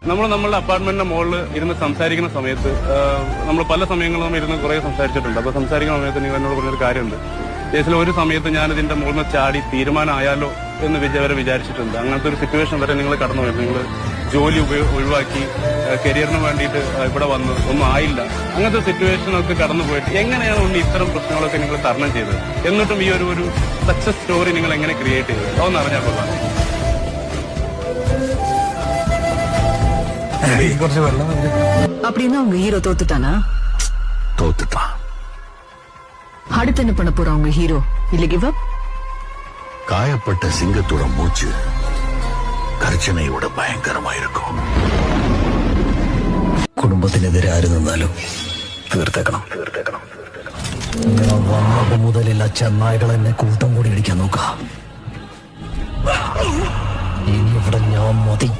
നമ്മളുടെ അപ്പാർട്ട്മെന്റിന്റെ മുകളിൽ ഇരുന്ന് സംസാരിക്കുന്ന സമയത്ത് നമ്മൾ പല സമയങ്ങളും ഇരുന്ന് കുറെ സംസാരിച്ചിട്ടുണ്ട്. അപ്പൊ സംസാരിക്കുന്ന സമയത്ത് നിങ്ങൾ എന്നോട് പറഞ്ഞൊരു കാര്യമുണ്ട്. കേസിൽ ഒരു സമയത്ത് ഞാൻ ഇതിന്റെ മുകളിൽ നിന്ന് ചാടി തീരുമാനമായാലോ എന്ന് വരെ വിചാരിച്ചിട്ടുണ്ട്. അങ്ങനത്തെ ഒരു സിറ്റുവേഷൻ വരെ നിങ്ങൾ കടന്നു പോയി. നിങ്ങൾ ജോലി ഒഴിവാക്കി കരിയറിന് വേണ്ടിയിട്ട് ഇവിടെ വന്ന് ഒന്നും ആയില്ല. അങ്ങനത്തെ സിറ്റുവേഷനൊക്കെ കടന്നു പോയിട്ട് എങ്ങനെയാണ് ഉണ്ണി ഇത്തരം പ്രശ്നങ്ങളൊക്കെ നിങ്ങൾ തരണം ചെയ്തത്? എന്നിട്ടും ഈ ഒരു സക്സസ് സ്റ്റോറി നിങ്ങൾ എങ്ങനെ ക്രിയേറ്റ് ചെയ്തത്? അതൊന്ന് അറിഞ്ഞാൽ കൊള്ളാം. அப்படின்னா உங்க ஹீரோ தோத்துட்டானா? தோத்துட்டான். அடுத்து என்ன பண்ண போறான் உங்க ஹீரோ? இல்ல கிவ் அப்? காயப்பட்ட சிங்கத்தோட மூச்சு கர்ச்சனையோட பயங்கரமாயிருக்கும். കുടുംബത്തിനെതിരെ ആര് നിന്നാലും തീർത്തേക്കണം. ഞാൻ വന്നപ്പോ മുതലില്ല ചെന്നായികൾ എന്നെ കൂട്ടം കൂടി ഇടിക്കാൻ നോക്കാം. ഇനി ഇവിടെ ഞാൻ മതി.